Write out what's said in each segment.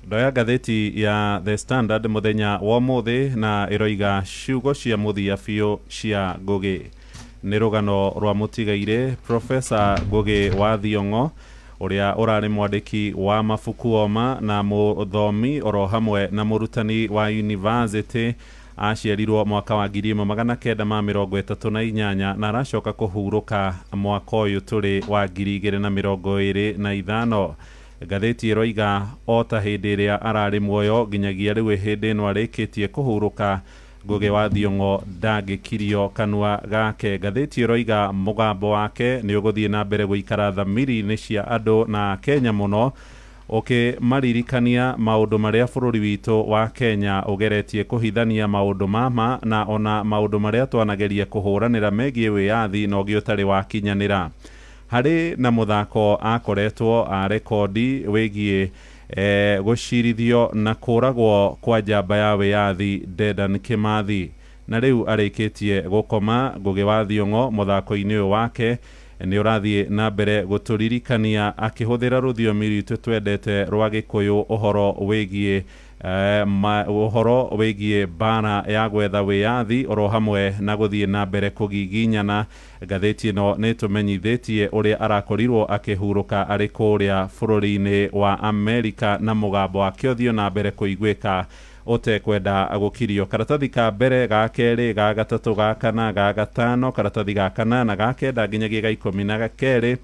Ndoya ngathĩti ya The Standard muthenya wa muthi na iroiga ciugo cia muthia biũ cia Ngugi. Nĩ rũgano rwa mũtigaire Professor Ngugi wa Thiong'o ũrĩa ũrarĩ mwandĩki wa mabuku oma na mũthomi oro hamwe na mũrutani wa university. Aciarirwo mwaka wa 1938 na aracoka kũhurũka mwaka ũyũ tũrĩ wa 2025. Ngathĩti ĩroiga o ta hĩndĩ ĩrĩa ararĩ muoyo nginyagia rĩu hĩndĩ ĩno arĩkĩtie kũhurũka, Ngugi wa Thiong'o ndangĩkirio kanua gake. Ngathĩti ĩroiga mũgambo wake nĩ ũgũthiĩ na mbere gũikara thamiri-inĩ cia andũ na Kenya mũno, maririkania maũndũ marĩa bũrũri witũ wa Kenya ũgeretie kũhithania maũndũ mama na ona maũndũ marĩa twanageria kũhũranĩra megiĩ wĩyathi na ũngĩ ũtarĩ wakinyanĩra. Harĩ na mũthako akoretwo a rekondi wĩgiĩ gũcirithio na kũragwo kwa njamba ya wĩyathi Dedan Kimathi, na rĩu arĩkĩtie gũkoma. Ngugi wa Thiong'o mũthako-inĩ ũyũ wake nĩ ũrathiĩ na mbere gũtũririkania akĩhũthĩra rũthiomi rwitũ twendete rwa Gĩkũyũ ũhoro wĩgiĩ mbara ya gwetha wĩyathi oro hamwe na gũthiĩ na mbere kũgiginyana. Ngathĩti ĩno nĩ tũmenyithĩtie ũrĩa arakorirwo akĩhurũka arĩ kũrĩa bũrũri-inĩ wa Amerika na mũgambo wake ũthiĩ na mbere kũiguĩka ũtekwenda gũkirio. Karatathi ka mbere, ga kerĩ, ga gatatũ, ga kana, ga gatano, karatathi ga kanana, ga kenda nginyagia ga 12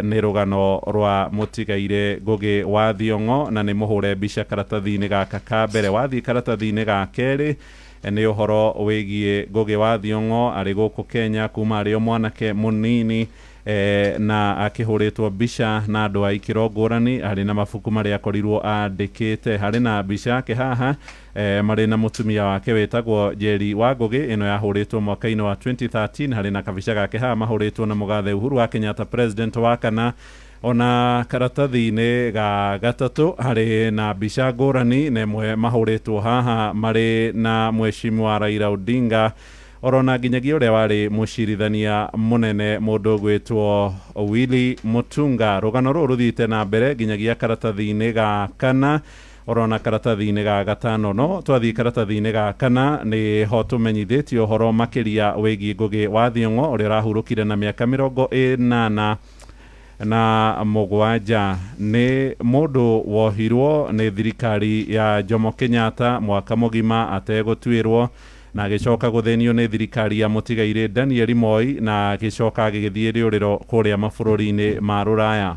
nĩ rũgano rwa mũtigaire Ngugi wa Thiong'o na nĩ mũhũre mbica karatathi-inĩ gaka ka mbere. Wathiĩ karatathi-inĩ ga kerĩ nĩ ũhoro wĩgiĩ Ngugi wa Thiong'o arĩ gũkũ Kenya kuma arĩ o mwanake mũnini na akĩhũrĩtwo mbica na andũ a ikĩro ngũrani, arĩ na mabuku marĩa akorirwo andĩkĩte. Harĩ na mbica yake haha marĩ na mũtumia wake wĩtagwo Njeri wa Ngugi, ĩno yahũrĩtwo mwaka-inĩ wa 2013. Harĩ na kabica gake haha mahũrĩtwo na mũgathe Uhuru wa Kenyatta, president wa kana. Ona karatathi-inĩ ga gatatũ harĩ na mbica ngũrani, na ĩmwe mahũrĩtwo haha marĩ na Mheshimiwa Raila Odinga, orona nginyagia ũrĩa warĩ mũcirithania mũnene mũndũ gwĩtwo Willy Mutunga. Rũgano rũrũ rũthiĩte na mbere nginyagia karatathi-inĩ ga kana, orona karatathi-inĩ ga gatano. No twathiĩ karatathi-inĩ ga kana nĩ ho tũmenyithĩtio ũhoro makĩria wĩgiĩ Ngugi wa Thiong'o ũrĩa ũrahurũkire na mĩaka 87. Nĩ mũndũ wohirwo nĩ thirikari ya Jomo Kenyatta mwaka mũgima ategũtuĩrwo, na agĩcoka gũthenio nĩ thirikari ya mũtigaire Daniel Moi, na agĩcoka agĩgĩthiĩ rĩũrĩro kũrĩa mabũrũri-inĩ ma Rũraya.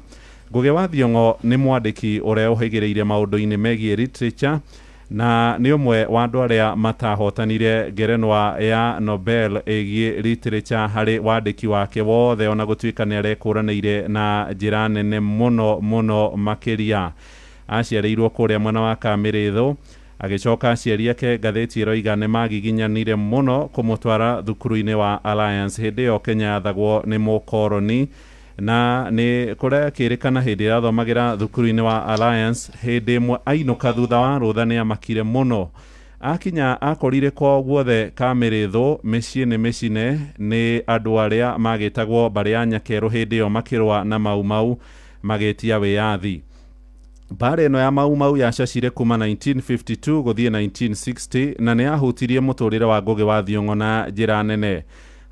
Ngugi wa Thiong'o nĩ mwandĩki ũrĩa ũhĩgĩrĩire maũndũ-inĩ megiĩ literature, na nĩ ũmwe wa andũ arĩa matahotanire ngerenwa ya Nobel ĩgiĩ literature harĩ wandĩki wake wothe, ona gũtuĩka nĩ arekũranĩire na njĩra nene mũno makĩria. Aciarĩirwo kũrĩa mwena wa Kamĩrĩthũ, agĩcoka aciari ake ngathĩti ĩroiga nĩ magiginyanire mũno kũmũtwara thukuru-inĩ wa Alliance. Hĩndĩ ĩyo Kenya yathagwo nĩ mũkoroni, na nĩ kũrĩa kĩrĩkana hĩndĩ ĩrathomagĩra thukuru-inĩ wa Alliance, hĩndĩ ĩmwe ainũka thutha wa rũtha nĩ amakire mũno. Akinya akorire kwa guothe Kamĩrĩthũ, mĩciĩ nĩ mĩcine nĩ andũ arĩa magĩtagwo mbarĩ ya Nyakerũ, hĩndĩ ĩyo makĩrũa na Mau magĩtia wĩyathi. Mbara ĩno ya Mau yacacire kuma 1952 gũthiĩ 1960 na nĩ yahutirie mũtũrĩre wa Ngugi wa Thiong'o na njĩra nene.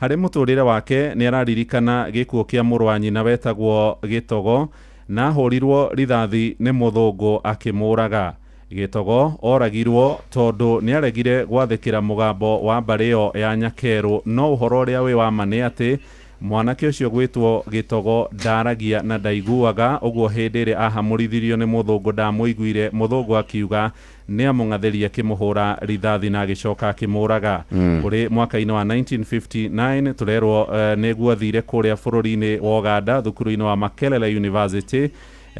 Harĩ mũtũrĩre wake nĩ araririkana gĩkuũ kĩa mũrũ wa nyina wetagwo Gĩtogo, na ahũrirwo rithathi nĩ mũthũngũ akĩmũraga. Gĩtogo oragirwo tondũ nĩ aregire gwathĩkĩra mũgambo wa mbarĩ ĩyo ya Nyakerũ, no ũhoro ũrĩa wĩ wa ma nĩ atĩ mwanake ũcio gwĩtwo Gĩtogo ndaragia na ndaiguaga, ũguo hĩndĩ ĩrĩa ahamũrithirio nĩ mũthũngũ ndamũiguire. Mũthũngũ akiuga nĩ amũng'athĩria akĩmũhũra rithathi na agĩcoka akĩmũraga. Kũrĩ mwaka-inĩ wa 1959 tũrerwo nĩguo athire kũrĩa bũrũri-inĩ wa Uganda thukuru-inĩ wa Makerere University,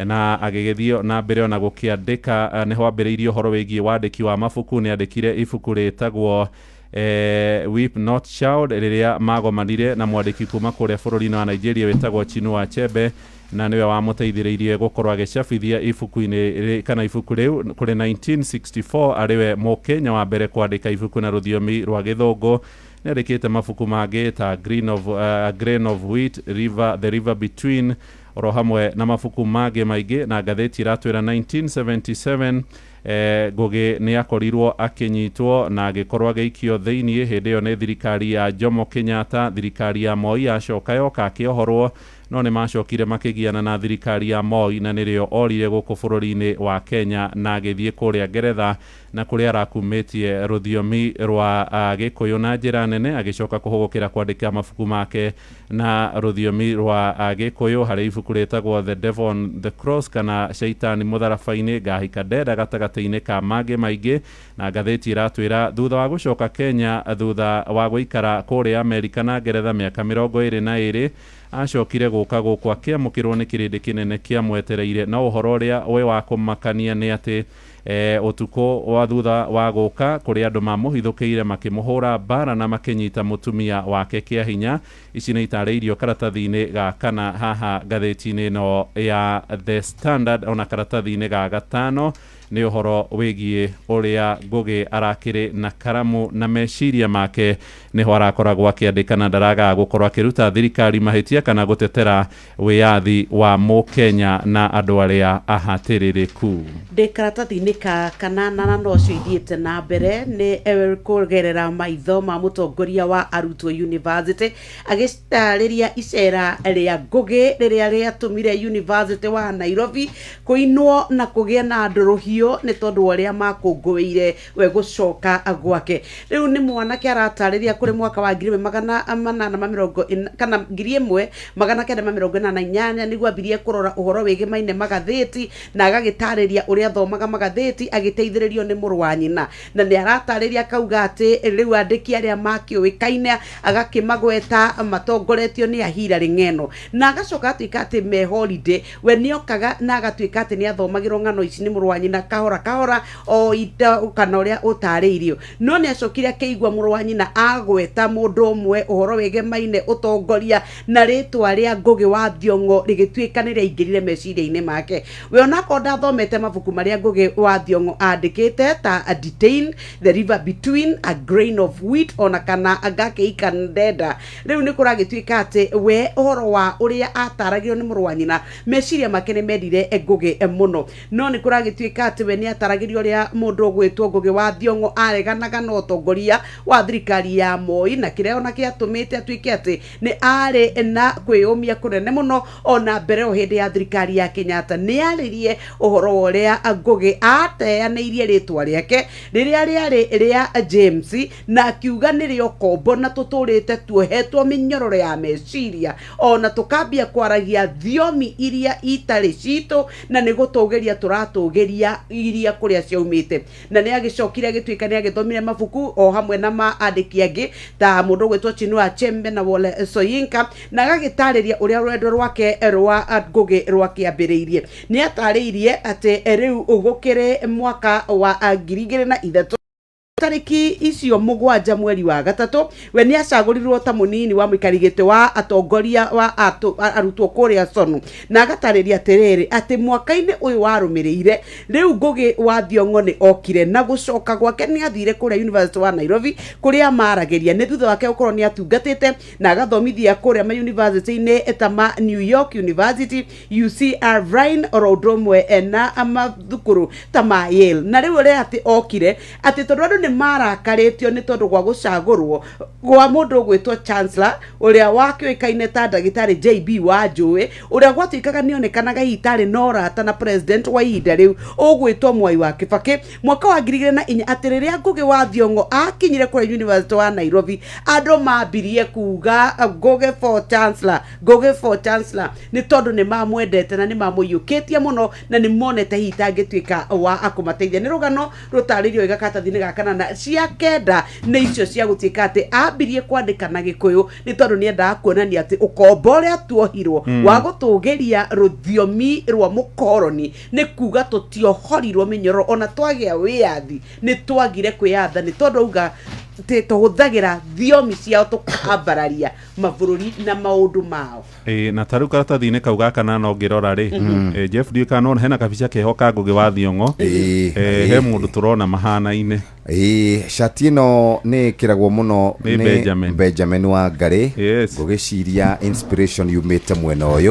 na agĩgĩthiĩ na mbere ona gũkĩandĩka. Nĩho ambĩrĩirie ũhoro wĩgiĩ wandĩki wa mabuku. Nĩ andĩkire ibuku rĩtagwo Weep Not Child, rĩrĩa magomanire na mwandĩki kuma kũrĩa bũrũri-inĩ wa Nigeria wĩtagwo Chinua Achebe, na nĩwe wamũteithĩrĩirie gũkorwo agĩcabithia ibuku-inĩ kana ibuku rĩu. Kũrĩ 1964 arĩwe Mũkenya wa mbere kwandĩka ibuku na rũthiomi rwa Gĩthũngũ. Nĩandĩkĩte mabuku mangĩ ta Grain of Wheat, The River Between, oro hamwe na mabuku mangĩ maingĩ, na ngathĩti iratwĩra 1977 Ngugi nĩ akorirwo akinyitwo na agĩkorwo agĩikio thĩinĩ hĩndĩ ĩyo nĩ thirikari ya Jomo Kenyatta. Thirikari ya Moi acoka yoka akĩohorwo, no nĩ macokire makĩgiana na thirikari ya Moi, na nĩrĩo orire gũkũ bũrũri-inĩ wa Kenya na agĩthiĩ kũrĩa Ngeretha, na kũrĩa arakumĩtie rũthiomi rwa Gĩkũyũ na njĩra nene, agĩcoka kũhũgũkĩra kwandĩka mabuku make na rũthiomi rwa Gĩkũyũ. Harĩ ibuku rĩtagwo The Devil on the Cross, kana Shaitani mũtharaba-inĩ, ngahika ndenda gatagatĩ-inĩ ka mangĩ maingĩ. Na ngathĩti iratwĩra thutha wa gũcoka Kenya, thutha wa gũikara kũrĩa Amerika na Ngeretha mĩaka 22, acokire gũka gũkũ akĩamũkĩrwo nĩ kĩrĩndĩ kĩnene kĩamwetereire, na ũhoro ũrĩa we wa kũmakania nĩ atĩ ũtukũ wa thutha wa gũka kũrĩ andũ mamũhithũkĩire makĩmũhũra mbara na makĩnyita mũtumia wake kĩa hinya. Ici nĩ itarĩirio karatathi-inĩ ga kana haha ngathĩti-inĩ ĩno ya The Standard, ona karatathi-inĩ ga gatano nĩ ũhoro wĩgiĩ ũrĩa Ngugi arakĩrĩ na karamu na meciria make, nĩho arakoragwo akĩandĩka na ndaraga gũkorwo akĩruta thirikari mahĩtia kana gũtetera wĩyathi wa Mũkenya na andũ arĩa ahatĩrĩrĩku. Ndĩ karatathi-inĩ ka kanana no cio ithiĩte na mbere nĩ kũgerera maitho ma mũtongoria wa Arutwo University agĩtarĩria icera rĩa Ngugi rĩrĩa rĩatũmire University wa Nairobi kũinwo na kũgĩa na ndũrũhio nĩ tondũ ũrĩa makũngũĩire we gũcoka gwake. Rĩu nĩ mwanake aratarĩria kũrĩ mwaka wa 1988 nĩguo ambirie kũrora ũhoro wĩgiĩ maine magathĩti, na agagĩtarĩria ũrĩa athomaga magathĩti agĩteithĩrĩrio nĩ mũrũ wa nyina, na nĩ aratarĩria akauga atĩ rĩu andĩki arĩa makĩũĩkaine agakĩmagweta matongoretio nĩ Hilary Ng'eno, na agacoka atuĩka atĩ me holiday we nĩokaga na agatuĩka atĩ nĩ athomagĩrwo ng'ano ici nĩ mũrũ wa nyina kahora kahora o ita kana ũrĩa ũtarĩirio. No nĩ acokire akĩigua mũrũ wa nyina agweta mũndũ ũmwe ũhoro wĩgiĩ maine ũtongoria, na rĩtwa rĩa Ngugi wa Thiong'o rĩgĩtuĩka nĩ rĩaingĩrire meciria-inĩ make. We onako ndathomete mabuku marĩa Ngugi wa Thiong'o andĩkĩte ta A Detain, The River Between, A Grain of Wheat, ona kana Ngahika ndenda. Rĩu nĩ kũragĩtuĩka atĩ we ũhoro wa ũrĩa ataragĩrio nĩ mũrũ wa nyina meciria make nĩ mendire Ngugi mũno. No nĩ kũragĩtuĩka atĩ we nĩ ataragĩrio ũrĩa mũndũ ũgwĩtwo Ngugi wa Thiong'o areganaga na ũtongoria wa thirikari ya Moi, na kĩrĩa ona kĩatũmĩte atuĩke atĩ nĩ arĩ na kwĩyũmia kũnene mũno ona mbere o hĩndĩ ya thirikari ya Kenyatta. Nĩ arĩrie ũhoro ũrĩa Ngugi ateanĩirie rĩtwa rĩake rĩrĩa rĩarĩ rĩa James, na akiuga nĩrĩo kombo na tũtũrĩte tuohetwo mĩnyororo ya meciria, ona tũkambia kwaragia thiomi iria itarĩ citũ, na nĩ gũtũgĩria tũratũgĩria iria kũrĩa ciaumĩte. Na nĩ agĩcokire agĩtuĩka nĩ agĩthomire mabuku o hamwe na maandĩki angĩ ta mũndũ ũgwĩtwo Chinua Achebe na Wole Soyinka, na agagĩtarĩria ũrĩa rwendo rwake rwa Ngugi rwakĩambĩrĩirie. Nĩ atarĩirie atĩ rĩu gũkĩrĩ mwaka wa 2003 tariki icio 7 mweri wa gatatũ, we nĩ acagũrirwo ta mũnini wa mũikari gĩtĩ wa atongoria wa arutwo kũrĩa Sonu, na agatarĩria atĩrĩrĩ atĩ mwaka-inĩ ũyũ warũmĩrĩire rĩu Ngugi wa Thiong'o nĩ okire na gũcoka gwake nĩ athire kũrĩa University wa Nairobi kũrĩa maragĩria nĩ thutha wake gũkorwo nĩ atungatĩte na agathomithia kũrĩa ma university-inĩ ta ma New York University, UC Irvine, oro ũndũ ũmwe na mathukuru ta ma Yale. Na rĩu ũrĩa atĩ okire atĩ tondũ andũ nĩ marakarĩtio nĩ tondũ gwa gũcagũrwo gwa mũndũ ũgwĩtwo Chancellor ũrĩa wakĩoĩkaine ta ndagĩtarĩ JB Wanjũĩ, ũrĩa gwatuĩkaga nĩonekanaga hitarĩ norata na president wa ihinda rĩu ũgwĩtwo Mwai wa Kibaki. Mwaka wa 2004 atĩ rĩrĩa Ngugi wa Thiong'o akinyire kũrĩa University wa Nairobi, andũ mambirie kuga Ngugi for Chancellor, Ngugi for Chancellor, nĩ tondũ nĩ mamwendete na nĩ mamũiyũkĩtie mũno na nĩ monete hitangĩtuĩka wa akũmateithia. Nĩ rũgano rũtarĩrio gakatathi-inĩ gaka na cia kenda nĩ icio cia gũtuĩka atĩ ambirie kwandĩka na Gĩkũyũ nĩ tondũ nĩ endaga kuonania atĩ ũkombo ũrĩa tuohirwo wa gũtũgĩria rũthiomi rwa mũkoroni nĩ kuga tũtiohorirwo mĩnyororo, ona twagĩa wĩyathi nĩ twagire kwĩyatha nĩ tondũ auga tũhũthagĩra thiomi ciao tũkambararia mabũrũri na maũndũ mao. Na tarĩu karatathi-inĩ kau gaka na no ngĩrora rĩ, Jeff Ndiũkanona hena kabica keho ka Ngugi wa Thiong'o, he mũndũ tũrona mahana-inĩ. Shati ĩno nĩ ĩkĩragwo mũno nĩ Benjamin Wangari, ngũgĩciria inspiration yumĩte mwena ũyũ.